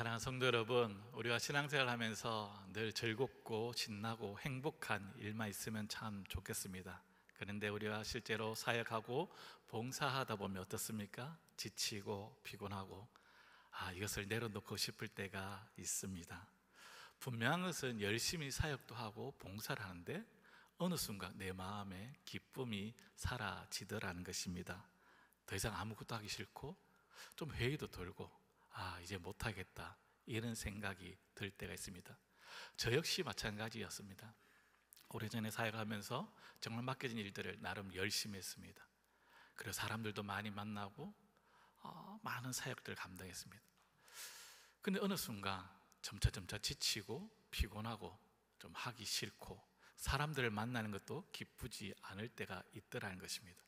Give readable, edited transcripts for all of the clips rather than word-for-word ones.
사랑하는 성도 여러분, 우리가 신앙생활 하면서 늘 즐겁고 신나고 행복한 일만 있으면 참 좋겠습니다. 그런데 우리가 실제로 사역하고 봉사하다 보면 어떻습니까? 지치고 피곤하고 이것을 내려놓고 싶을 때가 있습니다. 분명한 것은 열심히 사역도 하고 봉사를 하는데 어느 순간 내 마음에 기쁨이 사라지더라는 것입니다. 더 이상 아무것도 하기 싫고 좀 회의도 돌고 이제 못하겠다 이런 생각이 들 때가 있습니다. 저 역시 마찬가지였습니다. 오래전에 사역하면서 정말 맡겨진 일들을 나름 열심히 했습니다. 그리고 사람들도 많이 만나고 많은 사역들을 감당했습니다. 근데 어느 순간 점차 지치고 피곤하고 좀 하기 싫고 사람들을 만나는 것도 기쁘지 않을 때가 있더라는 것입니다.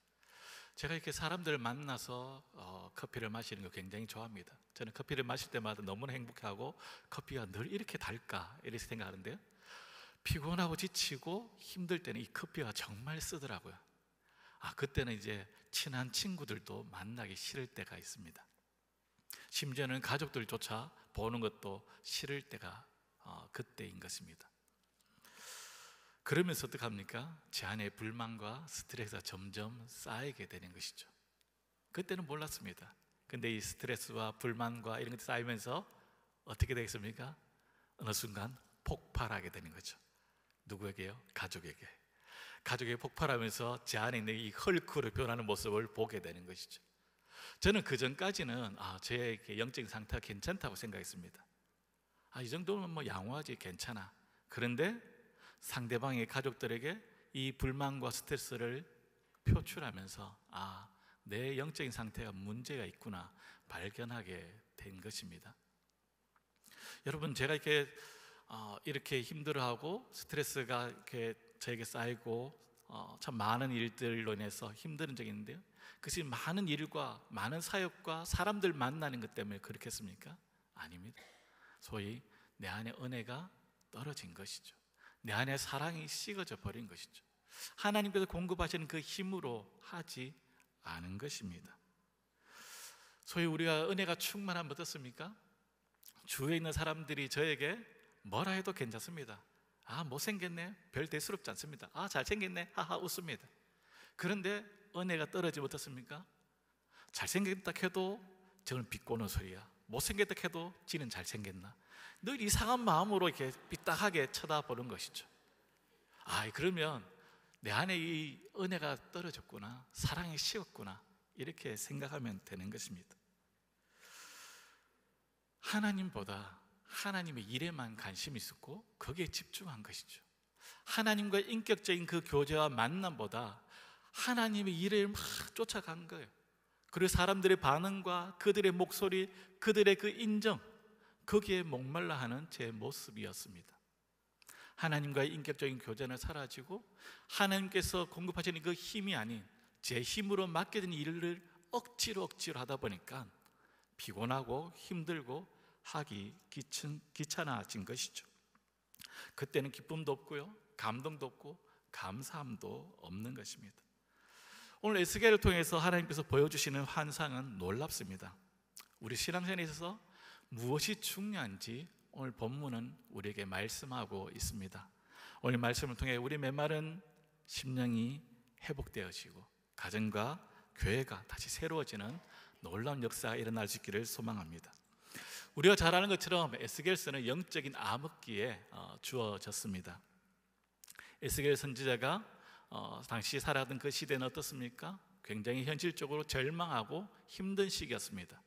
제가 이렇게 사람들을 만나서 커피를 마시는 거 굉장히 좋아합니다. 저는 커피를 마실 때마다 너무나 행복하고 커피가 늘 이렇게 달까 이렇게 생각하는데요, 피곤하고 지치고 힘들 때는 이 커피가 정말 쓰더라고요. 그때는 이제 친한 친구들도 만나기 싫을 때가 있습니다. 심지어는 가족들조차 보는 것도 싫을 때가 그때인 것입니다. 그러면서 어떡합니까? 제 안에 불만과 스트레스가 점점 쌓이게 되는 것이죠. 그때는 몰랐습니다. 근데 이 스트레스와 불만과 이런 것이 쌓이면서 어떻게 되겠습니까? 어느 순간 폭발하게 되는 거죠. 누구에게요? 가족에게. 가족에게 폭발하면서 제 안에 있는 이 헐크로 변하는 모습을 보게 되는 것이죠. 저는 그 전까지는 제 영적인 상태가 괜찮다고 생각했습니다. 이 정도면 뭐 양호하지, 괜찮아. 그런데 상대방의 가족들에게 이 불만과 스트레스를 표출하면서 내 영적인 상태가 문제가 있구나 발견하게 된 것입니다. 여러분, 제가 이렇게 힘들어하고 스트레스가 이렇게 저에게 쌓이고 참 많은 일들로 인해서 힘든 적이 있는데요, 그것이 많은 일과 많은 사역과 사람들 만나는 것 때문에 그렇겠습니까? 아닙니다. 소위 내 안에 은혜가 떨어진 것이죠. 내 안에 사랑이 식어져 버린 것이죠. 하나님께서 공급하시는 그 힘으로 하지 않은 것입니다. 소위 우리가 은혜가 충만하면 어떻습니까? 주위에 있는 사람들이 저에게 뭐라 해도 괜찮습니다. 못생겼네, 별 대수롭지 않습니다. 잘생겼네, 하하 웃습니다. 그런데 은혜가 떨어지면 어떻습니까? 잘생겼다 해도 저는 비꼬는 소리야, 못생겼다 해도 지는 잘생겼나, 늘 이상한 마음으로 이렇게 삐딱하게 쳐다보는 것이죠. 그러면 내 안에 이 은혜가 떨어졌구나, 사랑이 식었구나, 이렇게 생각하면 되는 것입니다. 하나님보다 하나님의 일에만 관심이 있었고 거기에 집중한 것이죠. 하나님과 인격적인 그 교제와 만남보다 하나님의 일을 막 쫓아간 거예요. 그리고 사람들의 반응과 그들의 목소리, 그들의 그 인정, 거기에 목말라 하는 제 모습이었습니다. 하나님과의 인격적인 교제는 사라지고 하나님께서 공급하시는 그 힘이 아닌 제 힘으로 맡겨진 일을 억지로 하다 보니까 피곤하고 힘들고 하기 귀찮아진 것이죠. 그때는 기쁨도 없고요, 감동도 없고 감사함도 없는 것입니다. 오늘 에스겔을 통해서 하나님께서 보여주시는 환상은 놀랍습니다. 우리 신앙생활에 있어서 무엇이 중요한지 오늘 본문은 우리에게 말씀하고 있습니다. 오늘 말씀을 통해 우리 메마른 심령이 회복되어지고 가정과 교회가 다시 새로워지는 놀라운 역사가 일어날 수 있기를 소망합니다. 우리가 잘 아는 것처럼 에스겔서는 영적인 암흑기에 주어졌습니다. 에스겔 선지자가 당시 살아가던 그 시대는 어떻습니까? 굉장히 현실적으로 절망하고 힘든 시기였습니다.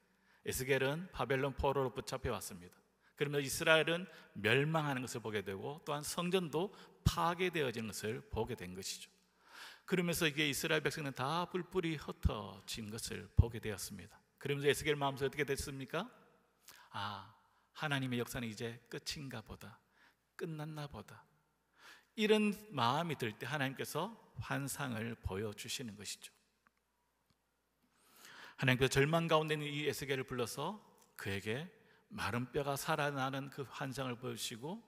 에스겔은 바벨론 포로로 붙잡혀왔습니다. 그러면 이스라엘은 멸망하는 것을 보게 되고 또한 성전도 파괴되어지는 것을 보게 된 것이죠. 그러면서 이게 이스라엘 백성은 다 뿔뿔이 흩어진 것을 보게 되었습니다. 그러면서 에스겔 마음속에 어떻게 됐습니까? 하나님의 역사는 이제 끝인가 보다, 끝났나 보다, 이런 마음이 들 때 하나님께서 환상을 보여주시는 것이죠. 하나님께서 절망 가운데 있는 이 에스겔을 불러서 그에게 마른 뼈가 살아나는 그 환상을 보여주시고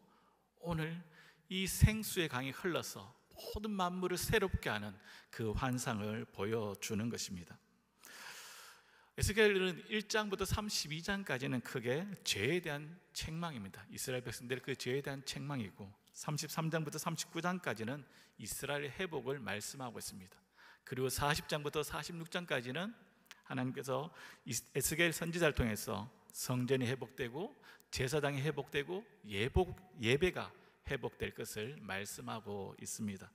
오늘 이 생수의 강이 흘러서 모든 만물을 새롭게 하는 그 환상을 보여주는 것입니다. 에스겔은 1장부터 32장까지는 크게 죄에 대한 책망입니다. 이스라엘 백성들의 그 죄에 대한 책망이고, 33장부터 39장까지는 이스라엘의 회복을 말씀하고 있습니다. 그리고 40장부터 46장까지는 하나님께서 에스겔 선지자를 통해서 성전이 회복되고 제사장이 회복되고 예배가 회복될 것을 말씀하고 있습니다.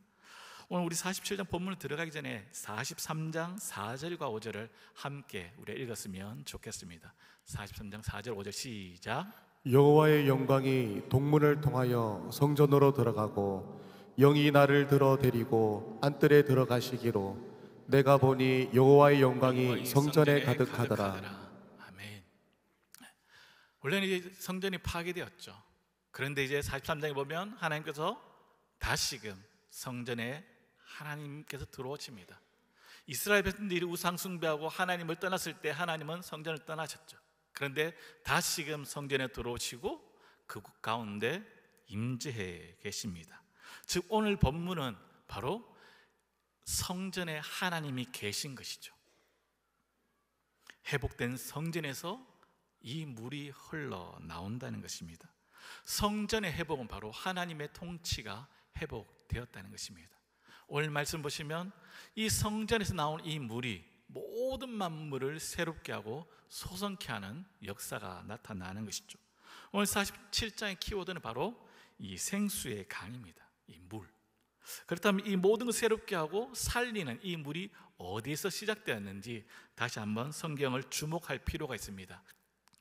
오늘 우리 47장 본문을 들어가기 전에 43장 4절과 5절을 함께 우리가 읽었으면 좋겠습니다. 43장 4절 5절 시작. 여호와의 영광이 동문을 통하여 성전으로 들어가고 영이 나를 들어 데리고 안뜰에 들어가시기로 내가 보니 여호와의 영광이 성전에 가득하더라. 아멘. 원래는 이제 성전이 파괴되었죠. 그런데 이제 43장에 보면 하나님께서 다시금 성전에 하나님께서 들어오십니다. 이스라엘 백성들이 우상 숭배하고 하나님을 떠났을 때 하나님은 성전을 떠나셨죠. 그런데 다시금 성전에 들어오시고 그 가운데 임재해 계십니다. 즉 오늘 본문은 바로 성전에 하나님이 계신 것이죠. 회복된 성전에서 이 물이 흘러나온다는 것입니다. 성전의 회복은 바로 하나님의 통치가 회복되었다는 것입니다. 오늘 말씀 보시면 이 성전에서 나온 이 물이 모든 만물을 새롭게 하고 소성케 하는 역사가 나타나는 것이죠. 오늘 47장의 키워드는 바로 이 생수의 강입니다. 이 물. 그렇다면 이 모든 걸 새롭게 하고 살리는 이 물이 어디에서 시작되었는지 다시 한번 성경을 주목할 필요가 있습니다.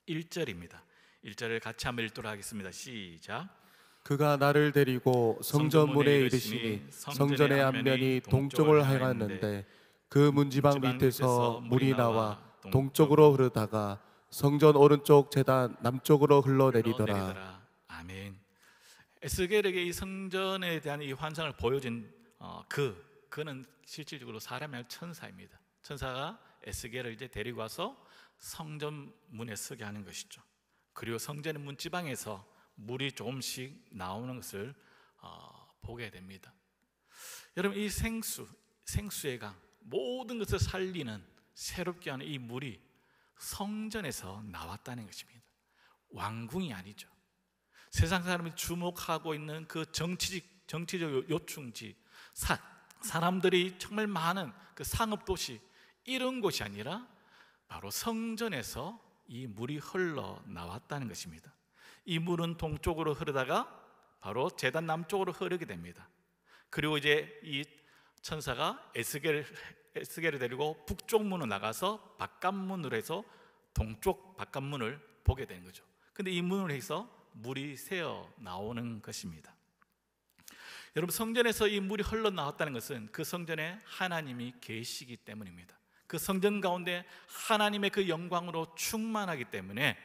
1절입니다. 1절을 같이 한번 읽도록 하겠습니다. 시작. 그가 나를 데리고 성전문에 이르시니 성전의 앞면이 동쪽을 향하였는데 그 문지방 밑에서 물이 나와 동쪽으로 흐르다가 성전 오른쪽 제단 남쪽으로 흘러내리더라. 아멘. 에스겔에게 이 성전에 대한 이 환상을 보여준 그는 실질적으로 사람이 아니라 천사입니다. 천사가 에스겔을 이제 데리고 와서 성전 문에 서게 하는 것이죠. 그리고 성전의 문지방에서 물이 조금씩 나오는 것을 보게 됩니다. 여러분, 이 생수의 강, 모든 것을 살리는 새롭게 하는 이 물이 성전에서 나왔다는 것입니다. 왕궁이 아니죠. 세상 사람이 주목하고 있는 그 정치적 요충지, 사람들이 정말 많은 그 상업도시, 이런 곳이 아니라 바로 성전에서 이 물이 흘러나왔다는 것입니다. 이 물은 동쪽으로 흐르다가 바로 제단 남쪽으로 흐르게 됩니다. 그리고 이제 이 천사가 에스겔을 데리고 북쪽 문으로 나가서 바깥문으로 해서 동쪽 바깥문을 보게 되는 거죠. 근데 이 문을 해서 물이 새어 나오는 것입니다. 여러분, 성전에서 이 물이 흘러나왔다는 것은 그 성전에 하나님이 계시기 때문입니다. 그 성전 가운데 하나님의 그 영광으로 충만하기 때문에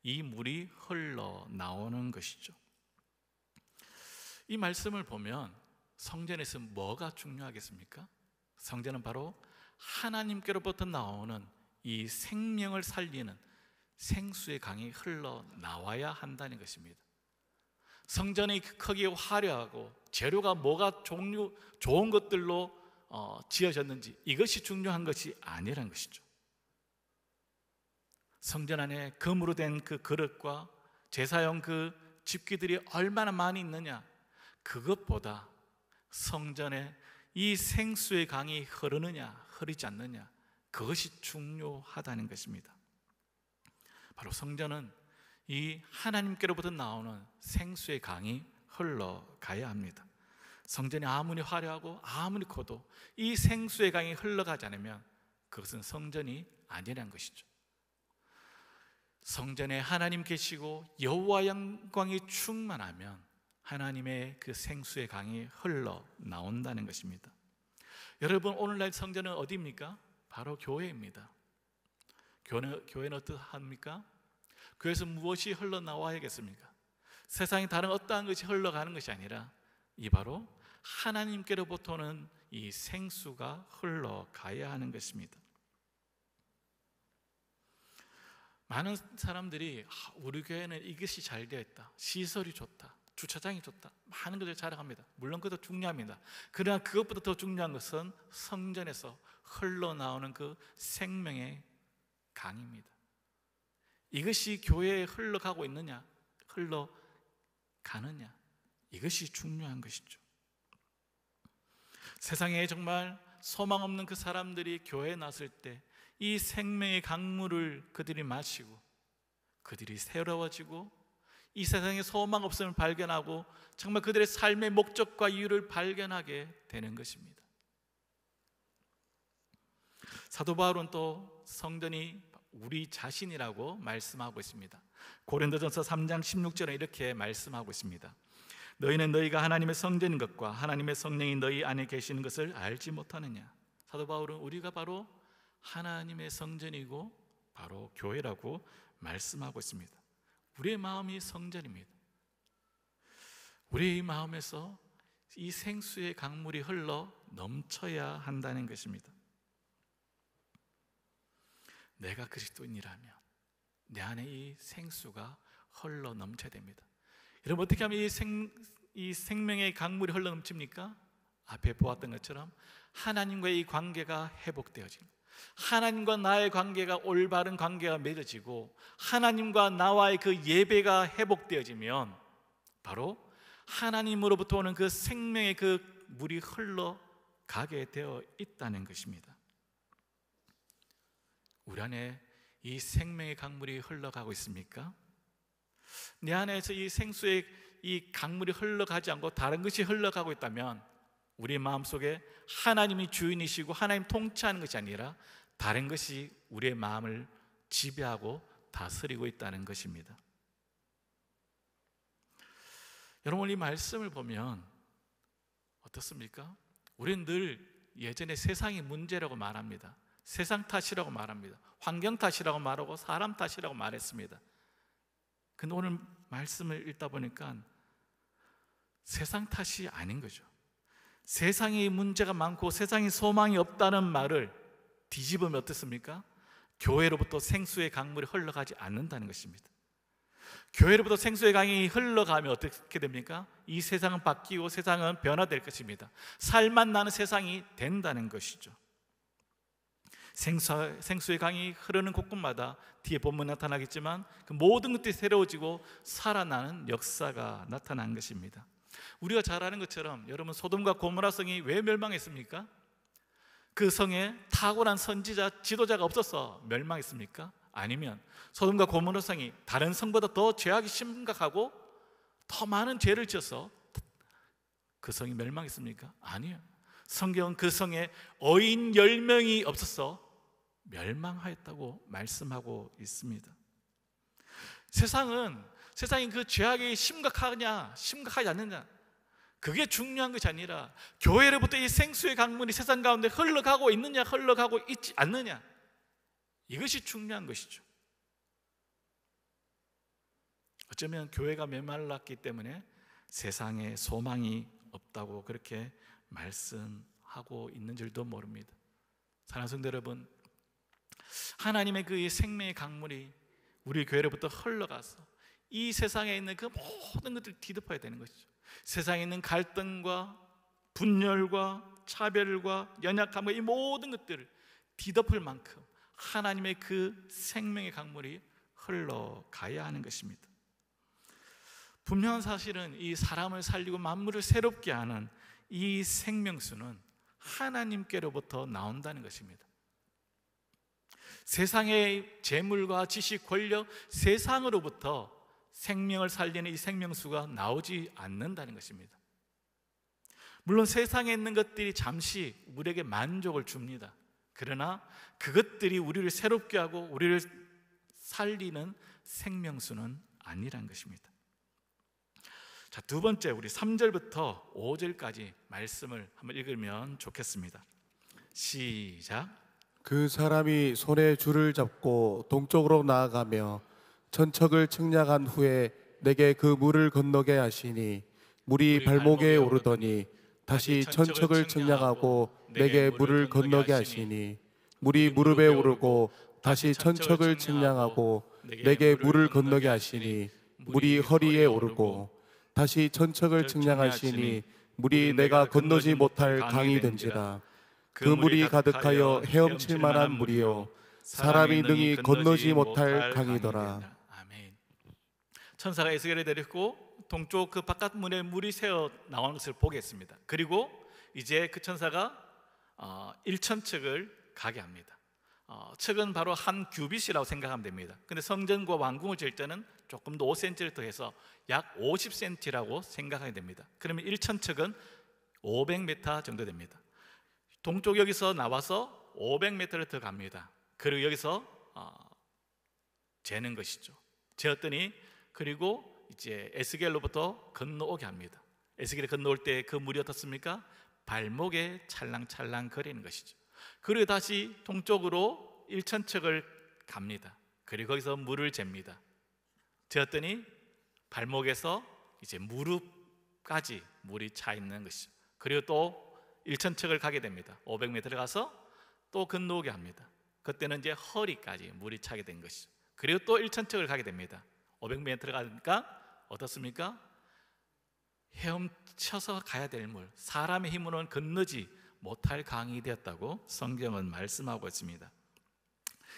이 물이 흘러나오는 것이죠. 이 말씀을 보면 성전에서 뭐가 중요하겠습니까? 성전은 바로 하나님께로부터 나오는 이 생명을 살리는 생수의 강이 흘러나와야 한다는 것입니다. 성전이 크게 화려하고 재료가 뭐가 좋은 것들로 지어졌는지 이것이 중요한 것이 아니라는 것이죠. 성전 안에 금으로 된 그 그릇과 제사용 그 집기들이 얼마나 많이 있느냐, 그것보다 성전에 이 생수의 강이 흐르느냐 흐르지 않느냐, 그것이 중요하다는 것입니다. 바로 성전은 이 하나님께로부터 나오는 생수의 강이 흘러가야 합니다. 성전이 아무리 화려하고 아무리 커도 이 생수의 강이 흘러가지 않으면 그것은 성전이 아니라는 것이죠. 성전에 하나님 계시고 여호와 영광이 충만하면 하나님의 그 생수의 강이 흘러나온다는 것입니다. 여러분, 오늘날 성전은 어디입니까? 바로 교회입니다. 교회는 어떠합니까? 교회에서 무엇이 흘러나와야겠습니까? 세상에 다른 어떠한 것이 흘러가는 것이 아니라 이 바로 하나님께로부터는 이 생수가 흘러가야 하는 것입니다. 많은 사람들이 우리 교회는 이것이 잘 되어 있다, 시설이 좋다, 주차장이 좋다, 많은 것을 자랑합니다. 물론 그것도 중요합니다. 그러나 그것보다 더 중요한 것은 성전에서 흘러나오는 그 생명의 강입니다. 이것이 교회에 흘러가고 있느냐, 흘러가느냐, 이것이 중요한 것이죠. 세상에 정말 소망 없는 그 사람들이 교회에 나설 때 이 생명의 강물을 그들이 마시고 그들이 새로워지고 이 세상에 소망 없음을 발견하고 정말 그들의 삶의 목적과 이유를 발견하게 되는 것입니다. 사도 바울은 또 성전이 우리 자신이라고 말씀하고 있습니다. 고린도전서 3장 16절에 이렇게 말씀하고 있습니다. 너희는 너희가 하나님의 성전인 것과 하나님의 성령이 너희 안에 계시는 것을 알지 못하느냐. 사도 바울은 우리가 바로 하나님의 성전이고 바로 교회라고 말씀하고 있습니다. 우리의 마음이 성전입니다. 우리의 마음에서 이 생수의 강물이 흘러 넘쳐야 한다는 것입니다. 내가 그리스도인이라면 내 안에 이 생수가 흘러 넘쳐야 됩니다. 여러분, 어떻게 하면 이 생명의 강물이 흘러 넘칩니까? 앞에 보았던 것처럼 하나님과의 이 관계가 회복되어집니다. 하나님과 나의 관계가 올바른 관계가 맺어지고 하나님과 나와의 그 예배가 회복되어지면 바로 하나님으로부터 오는 그 생명의 그 물이 흘러가게 되어 있다는 것입니다. 우리 안에 이 생명의 강물이 흘러가고 있습니까? 내 안에서 이 생수의 이 강물이 흘러가지 않고 다른 것이 흘러가고 있다면 우리 마음속에 하나님이 주인이시고 하나님 통치하는 것이 아니라 다른 것이 우리의 마음을 지배하고 다스리고 있다는 것입니다. 여러분, 이 말씀을 보면 어떻습니까? 우리는 늘 예전에 세상이 문제라고 말합니다. 세상 탓이라고 말합니다. 환경 탓이라고 말하고 사람 탓이라고 말했습니다. 근데 오늘 말씀을 읽다 보니까 세상 탓이 아닌 거죠. 세상에 문제가 많고 세상에 소망이 없다는 말을 뒤집으면 어떻습니까? 교회로부터 생수의 강물이 흘러가지 않는다는 것입니다. 교회로부터 생수의 강이 흘러가면 어떻게 됩니까? 이 세상은 바뀌고 세상은 변화될 것입니다. 살만 나는 세상이 된다는 것이죠. 생수의 강이 흐르는 곳곳마다 뒤에 본문 나타나겠지만 그 모든 것들이 새로워지고 살아나는 역사가 나타난 것입니다. 우리가 잘 아는 것처럼 여러분, 소돔과 고모라 성이 왜 멸망했습니까? 그 성에 탁월한 선지자, 지도자가 없어서 멸망했습니까? 아니면 소돔과 고모라 성이 다른 성보다 더 죄악이 심각하고 더 많은 죄를 지어서 그 성이 멸망했습니까? 아니요. 성경은 그 성에 어인 10명이 없어서 멸망하였다고 말씀하고 있습니다. 세상이 그 죄악이 심각하냐 심각하지 않느냐, 그게 중요한 것이 아니라 교회로부터 이 생수의 강물이 세상 가운데 흘러가고 있느냐 흘러가고 있지 않느냐, 이것이 중요한 것이죠. 어쩌면 교회가 메말랐기 때문에 세상에 소망이 없다고 그렇게 말씀하고 있는 줄도 모릅니다. 사랑하는 성도 여러분, 하나님의 그 생명의 강물이 우리 교회로부터 흘러가서 이 세상에 있는 그 모든 것들을 뒤덮어야 되는 것이죠. 세상에 있는 갈등과 분열과 차별과 연약함과 이 모든 것들을 뒤덮을 만큼 하나님의 그 생명의 강물이 흘러가야 하는 것입니다. 분명한 사실은 이 사람을 살리고 만물을 새롭게 하는 이 생명수는 하나님께로부터 나온다는 것입니다. 세상의 재물과 지식, 권력, 세상으로부터 생명을 살리는 이 생명수가 나오지 않는다는 것입니다. 물론 세상에 있는 것들이 잠시 우리에게 만족을 줍니다. 그러나 그것들이 우리를 새롭게 하고 우리를 살리는 생명수는 아니란 것입니다. 자, 두 번째, 우리 3절부터 5절까지 말씀을 한번 읽으면 좋겠습니다. 시작. 그 사람이 손에 줄을 잡고 동쪽으로 나아가며 천척을 측량한 후에 내게 그 물을 건너게 하시니 물이 발목에 오르더니 다시 천척을 측량하고 내게 물을 건너게 하시니 물이 무릎에 오르고 다시 천척을 측량하고 내게 물을 건너게 하시니 물이 허리에 오르고 다시 천척을 측량하시니 물이 내가 건너지 못할 강이 된지라. 그 물이 가득하여 헤엄칠 만한 물이요 사람이 능히 건너지 못할 강이더라. 아멘. 천사가 에스겔을 데리고 동쪽 그 바깥 문에 물이 새어 나오는 것을 보겠습니다. 그리고 이제 그 천사가 1,000척을 가게 합니다. 척은 바로 한 규빗이라고 생각하면 됩니다. 근데 성전과 왕궁을 지을 때는 조금 더 5cm를 더해서 약 50cm라고 생각하게 됩니다. 그러면 1,000척은 500m 정도 됩니다. 동쪽 여기서 나와서 500m를 더 갑니다. 그리고 여기서 재는 것이죠. 재었더니 그리고 이제 에스겔로부터 건너오게 합니다. 에스겔이 건너올 때 그 물이 어떻습니까? 발목에 찰랑찰랑 거리는 것이죠. 그리고 다시 동쪽으로 1,000척을 갑니다. 그리고 거기서 물을 잽니다. 재었더니 발목에서 이제 무릎까지 물이 차 있는 것이죠. 그리고 또 1,000척을 가게 됩니다. 500m를 가서 또 건너오게 합니다. 그때는 이제 허리까지 물이 차게 된 것이죠. 그리고 또 1,000척을 가게 됩니다. 500m를 가니까 어떻습니까? 헤엄쳐서 가야 될 물, 사람의 힘으로는 건너지 못할 강이 되었다고 성경은 말씀하고 있습니다.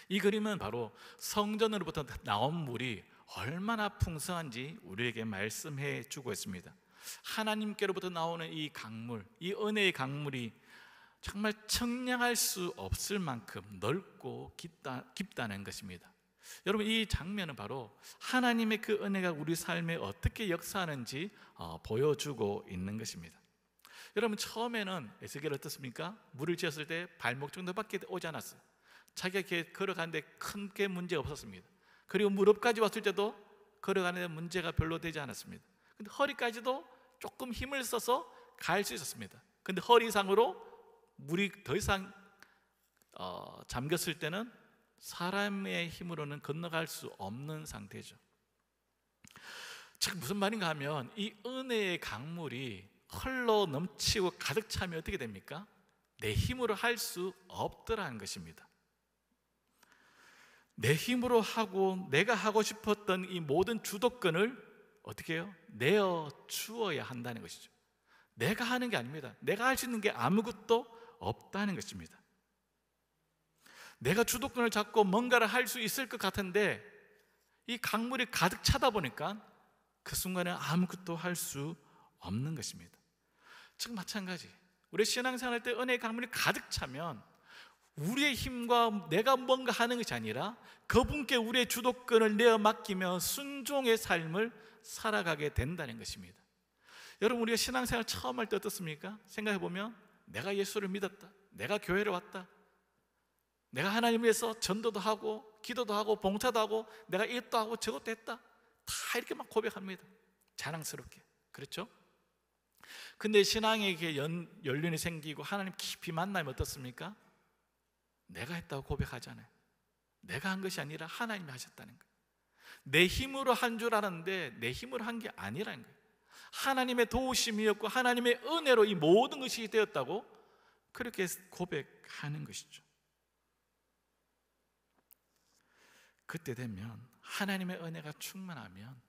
이 그림은 바로 성전으로부터 나온 물이 얼마나 풍성한지 우리에게 말씀해 주고 있습니다. 하나님께로부터 나오는 이 강물, 이 은혜의 강물이 정말 청량할 수 없을 만큼 넓고 깊다는 것입니다. 여러분, 이 장면은 바로 하나님의 그 은혜가 우리 삶에 어떻게 역사하는지 보여주고 있는 것입니다. 여러분, 처음에는 에스겔 어떻습니까? 물을 지었을 때 발목 정도밖에 오지 않았어요. 자기가 이렇게 걸어가는데 큰 게 문제가 없었습니다. 그리고 무릎까지 왔을 때도 걸어가는데 문제가 별로 되지 않았습니다. 근데 허리까지도 조금 힘을 써서 갈 수 있었습니다. 근데 허리 이상으로 물이 더 이상 잠겼을 때는 사람의 힘으로는 건너갈 수 없는 상태죠. 즉 무슨 말인가 하면 이 은혜의 강물이 흘러 넘치고 가득 차면 어떻게 됩니까? 내 힘으로 할 수 없더라는 것입니다. 내 힘으로 하고 내가 하고 싶었던 이 모든 주도권을 어떻게 해요? 내어 주어야 한다는 것이죠. 내가 하는 게 아닙니다. 내가 할 수 있는 게 아무것도 없다는 것입니다. 내가 주도권을 잡고 뭔가를 할 수 있을 것 같은데 이 강물이 가득 차다 보니까 그 순간에 아무것도 할 수 없는 것입니다. 즉 마찬가지, 우리 신앙생활 때 은혜의 강물이 가득 차면 우리의 힘과 내가 뭔가 하는 것이 아니라 그분께 우리의 주도권을 내어 맡기며 순종의 삶을 살아가게 된다는 것입니다. 여러분, 우리가 신앙생활 처음 할 때 어떻습니까? 생각해보면 내가 예수를 믿었다, 내가 교회를 왔다, 내가 하나님 위해서 전도도 하고 기도도 하고 봉사도 하고 내가 이것도 하고 저것도 했다, 다 이렇게 막 고백합니다. 자랑스럽게. 그렇죠? 근데 신앙에 연륜이 생기고 하나님 깊이 만나면 어떻습니까? 내가 했다고 고백하잖아요. 내가 한 것이 아니라 하나님이 하셨다는 거예요. 내 힘으로 한 줄 알았는데 내 힘으로 한 게 아니라는 거예요. 하나님의 도우심이었고 하나님의 은혜로 이 모든 것이 되었다고 그렇게 고백하는 것이죠. 그때 되면 하나님의 은혜가 충만하면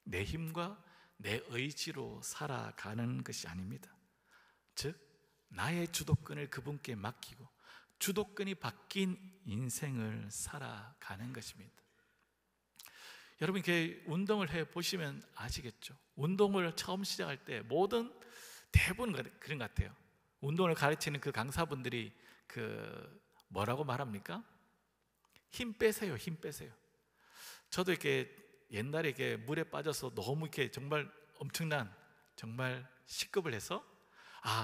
내 힘과 내 의지로 살아가는 것이 아닙니다. 즉 나의 주도권을 그분께 맡기고 주도권이 바뀐 인생을 살아가는 것입니다. 여러분, 이렇게 운동을 해보시면 아시겠죠? 운동을 처음 시작할 때 모든 대부분 그런 것 같아요. 운동을 가르치는 그 강사분들이 뭐라고 말합니까? 힘 빼세요, 힘 빼세요. 저도 이렇게 옛날에 이렇게 물에 빠져서 너무 이렇게 정말 엄청난 정말 식겁을 해서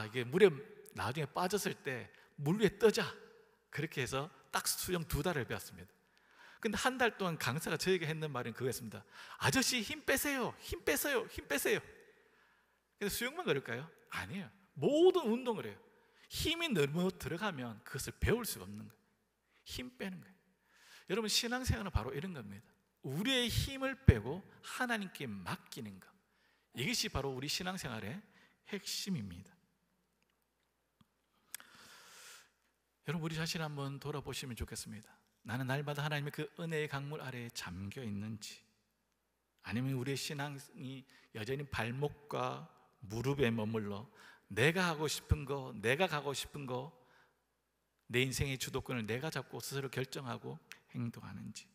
이게 물에 나중에 빠졌을 때 물 위에 떠자, 그렇게 해서 딱 수영 2달을 배웠습니다. 근데 한 달 동안 강사가 저에게 했는 말은 그거였습니다. 아저씨 힘 빼세요, 힘 빼세요, 힘 빼세요. 근데 수영만 그럴까요? 아니에요. 모든 운동을 해요. 힘이 너무 들어가면 그것을 배울 수가 없는 거예요. 힘 빼는 거예요. 여러분, 신앙생활은 바로 이런 겁니다. 우리의 힘을 빼고 하나님께 맡기는 것, 이것이 바로 우리 신앙생활의 핵심입니다. 여러분, 우리 자신 한번 돌아보시면 좋겠습니다. 나는 날마다 하나님의 그 은혜의 강물 아래에 잠겨 있는지, 아니면 우리의 신앙이 여전히 발목과 무릎에 머물러 내가 하고 싶은 거, 내가 가고 싶은 거, 내 인생의 주도권을 내가 잡고 스스로 결정하고 행동하는지,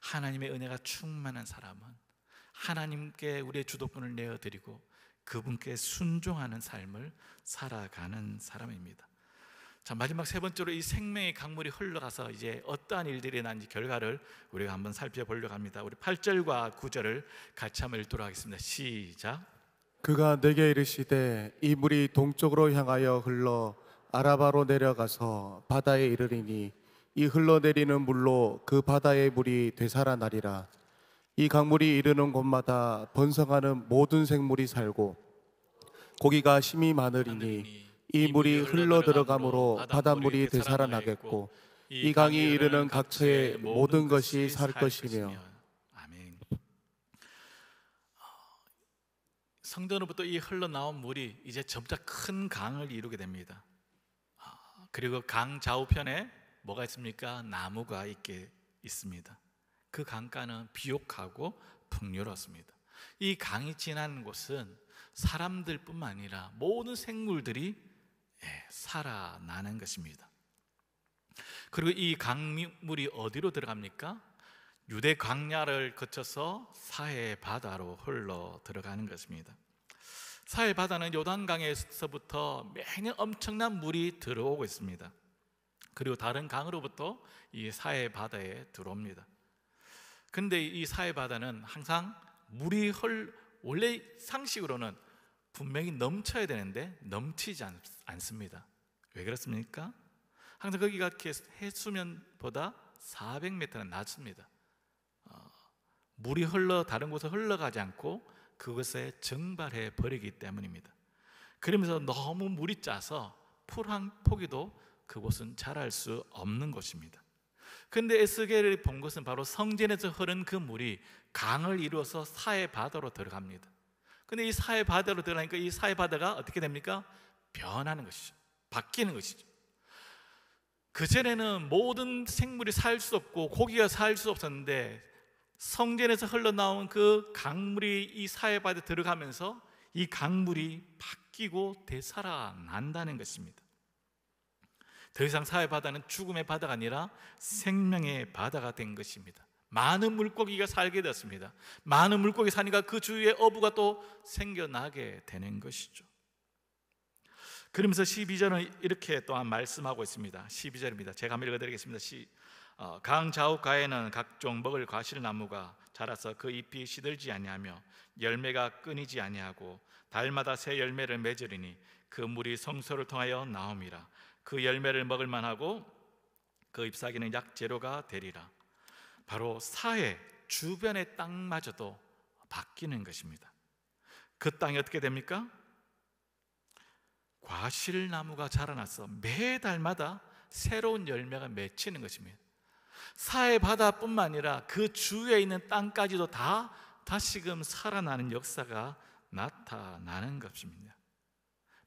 하나님의 은혜가 충만한 사람은 하나님께 우리의 주도권을 내어드리고 그분께 순종하는 삶을 살아가는 사람입니다. 자, 마지막 세 번째로 이 생명의 강물이 흘러가서 이제 어떠한 일들이 난지 결과를 우리가 한번 살펴보려고 합니다. 우리 8절과 9절을 같이 한번 읽도록 하겠습니다. 시작. 그가 내게 이르시되 이 물이 동쪽으로 향하여 흘러 아라바로 내려가서 바다에 이르리니 이 흘러내리는 물로 그 바다의 물이 되살아나리라. 이 강물이 이르는 곳마다 번성하는 모든 생물이 살고 고기가 심이 많으리니 이 물이 흘러 들어가므로 바닷물이 되살아나겠고 이 강이 이르는 각처의 모든 것이 살 것이며. 아멘. 성전으로부터 이 흘러나온 물이 이제 점차 큰 강을 이루게 됩니다. 그리고 강 좌우편에 뭐가 있습니까? 나무가 있습니다. 그 강가는 비옥하고 풍요롭습니다. 이 강이 지나는 곳은 사람들뿐만 아니라 모든 생물들이 살아나는 것입니다. 그리고 이 강물이 어디로 들어갑니까? 유대 광야를 거쳐서 사해 바다로 흘러 들어가는 것입니다. 사해 바다는 요단강에서부터 매년 엄청난 물이 들어오고 있습니다. 그리고 다른 강으로부터 이 사해 바다에 들어옵니다. 근데 이 사해 바다는 항상 물이 원래 상식으로는 분명히 넘쳐야 되는데 넘치지 않습니다. 왜 그렇습니까? 항상 거기가 해수면보다 400m는 낮습니다. 물이 다른 곳에 흘러가지 않고 그것에 증발해 버리기 때문입니다. 그러면서 너무 물이 짜서 풀 한 포기도 그곳은 자랄 수 없는 곳입니다. 그런데 에스겔이 본 것은 바로 성전에서 흐른 그 물이 강을 이루어서 사해 바다로 들어갑니다. 근데 이 사해 바다로 들어가니까 이 사해 바다가 어떻게 됩니까? 변하는 것이죠. 바뀌는 것이죠. 그전에는 모든 생물이 살 수 없고 고기가 살 수 없었는데 성전에서 흘러나온 그 강물이 이 사해 바다에 들어가면서 이 강물이 바뀌고 되살아난다는 것입니다. 더 이상 사해 바다는 죽음의 바다가 아니라 생명의 바다가 된 것입니다. 많은 물고기가 살게 되었습니다. 많은 물고기 사니까 그 주위에 어부가 또 생겨나게 되는 것이죠. 그러면서 12절은 이렇게 또한 말씀하고 있습니다. 12절입니다. 제가 한번 읽어드리겠습니다. 강 좌우가에는 각종 먹을 과실나무가 자라서 그 잎이 시들지 아니하며 열매가 끊이지 아니하고 달마다 새 열매를 맺으리니 그 물이 성소를 통하여 나옴이라. 그 열매를 먹을 만하고 그 잎사귀는 약재료가 되리라. 바로 사해 주변의 땅마저도 바뀌는 것입니다. 그 땅이 어떻게 됩니까? 과실나무가 자라나서 매달마다 새로운 열매가 맺히는 것입니다. 사해 바다뿐만 아니라 그 주위에 있는 땅까지도 다 다시금 살아나는 역사가 나타나는 것입니다.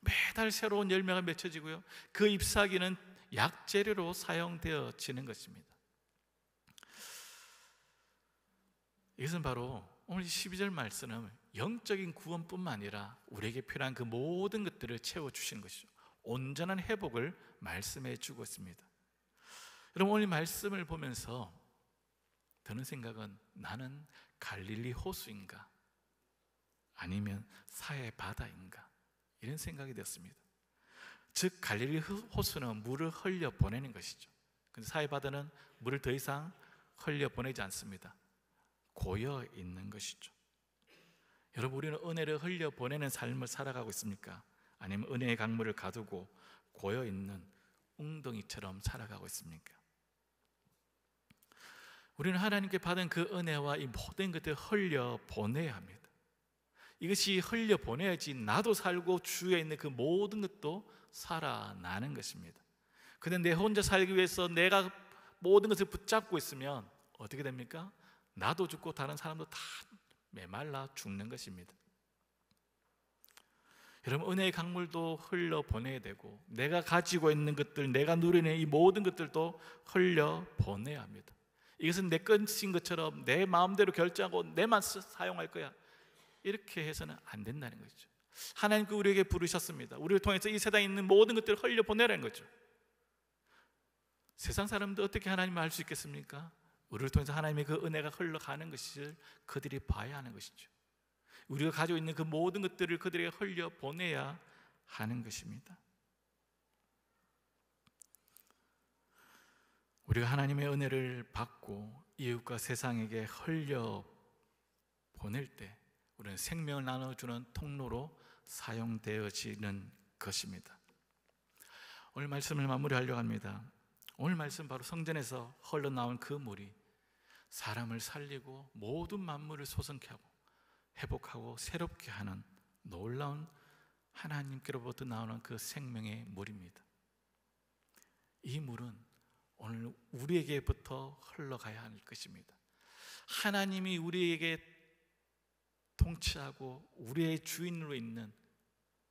매달 새로운 열매가 맺혀지고요, 그 잎사귀는 약재료로 사용되어지는 것입니다. 이것은 바로 오늘 12절 말씀은 영적인 구원뿐만 아니라 우리에게 필요한 그 모든 것들을 채워주시는 것이죠. 온전한 회복을 말씀해 주고 있습니다. 여러분, 오늘 말씀을 보면서 드는 생각은 나는 갈릴리 호수인가 아니면 사해 바다인가, 이런 생각이 되었습니다. 즉 갈릴리 호수는 물을 흘려보내는 것이죠. 근데 사해 바다는 물을 더 이상 흘려보내지 않습니다. 고여 있는 것이죠. 여러분, 우리는 은혜를 흘려보내는 삶을 살아가고 있습니까? 아니면 은혜의 강물을 가두고 고여 있는 웅덩이처럼 살아가고 있습니까? 우리는 하나님께 받은 그 은혜와 이 모든 것들을 흘려보내야 합니다. 이것이 흘려보내야지 나도 살고 주위에 있는 그 모든 것도 살아나는 것입니다. 그런데 내 혼자 살기 위해서 내가 모든 것을 붙잡고 있으면 어떻게 됩니까? 나도 죽고 다른 사람도 다 메말라 죽는 것입니다. 여러분, 은혜의 강물도 흘려보내야 되고 내가 가지고 있는 것들, 내가 누리는 이 모든 것들도 흘려보내야 합니다. 이것은 내 것인 것처럼 내 마음대로 결정하고 내만 사용할 거야, 이렇게 해서는 안 된다는 거죠. 하나님께 우리에게 부르셨습니다. 우리를 통해서 이 세상에 있는 모든 것들을 흘려보내라는 거죠. 세상 사람들 어떻게 하나님을 알 수 있겠습니까? 우리를 통해서 하나님의 그 은혜가 흘러가는 것을 그들이 봐야 하는 것이죠. 우리가 가지고 있는 그 모든 것들을 그들에게 흘려 보내야 하는 것입니다. 우리가 하나님의 은혜를 받고 이웃과 세상에게 흘려 보낼 때 우리는 생명을 나눠주는 통로로 사용되어지는 것입니다. 오늘 말씀을 마무리하려고 합니다. 오늘 말씀 바로 성전에서 흘러나온 그 물이 사람을 살리고 모든 만물을 소성케 하고 회복하고 새롭게 하는 놀라운 하나님께로부터 나오는 그 생명의 물입니다. 이 물은 오늘 우리에게부터 흘러가야 할 것입니다. 하나님이 우리에게 통치하고 우리의 주인으로 있는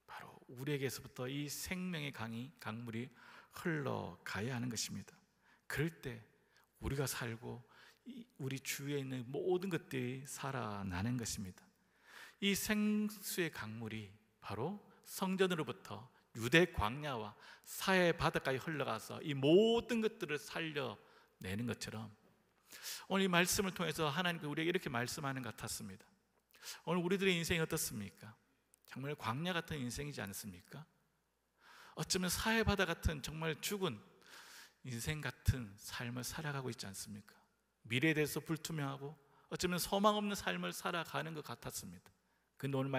바로 우리에게서부터 이 생명의 강물이 흘러가야 하는 것입니다. 그럴 때 우리가 살고 우리 주위에 있는 모든 것들이 살아나는 것입니다. 이 생수의 강물이 바로 성전으로부터 유대 광야와 사해 바다까지 흘러가서 이 모든 것들을 살려내는 것처럼 오늘 이 말씀을 통해서 하나님께서 우리에게 이렇게 말씀하는 것 같았습니다. 오늘 우리들의 인생이 어떻습니까? 정말 광야 같은 인생이지 않습니까? 어쩌면 사해 바다 같은 정말 죽은 인생 같은 삶을 살아가고 있지 않습니까? 미래에 대해서 불투명하고 어쩌면 소망 없는 삶을 살아가는 것 같았습니다. 근데 오늘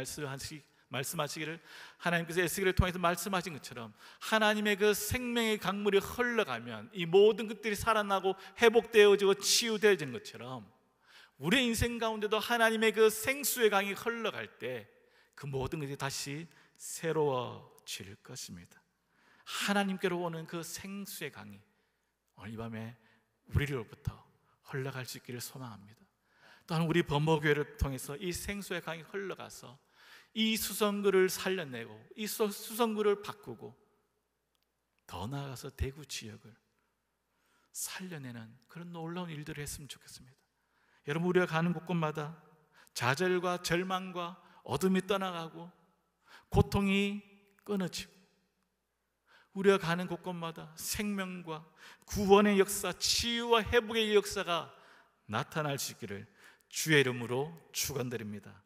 말씀하시기를 하나님께서 에스겔을 통해서 말씀하신 것처럼 하나님의 그 생명의 강물이 흘러가면 이 모든 것들이 살아나고 회복되어지고 치유되어지는 것처럼 우리의 인생 가운데도 하나님의 그 생수의 강이 흘러갈 때 그 모든 것이 다시 새로워질 것입니다. 하나님께로 오는 그 생수의 강이 오늘 이 밤에 우리로부터 흘러갈 수 있기를 소망합니다. 또한 우리 범어교회를 통해서 이 생수의 강이 흘러가서 이 수성구를 살려내고 이 수성구를 바꾸고 더 나아가서 대구 지역을 살려내는 그런 놀라운 일들을 했으면 좋겠습니다. 여러분, 우리가 가는 곳곳마다 좌절과 절망과 어둠이 떠나가고 고통이 끊어지고 우리가 가는 곳곳마다 생명과 구원의 역사, 치유와 회복의 역사가 나타날 수 있기를 주의 이름으로 축원드립니다.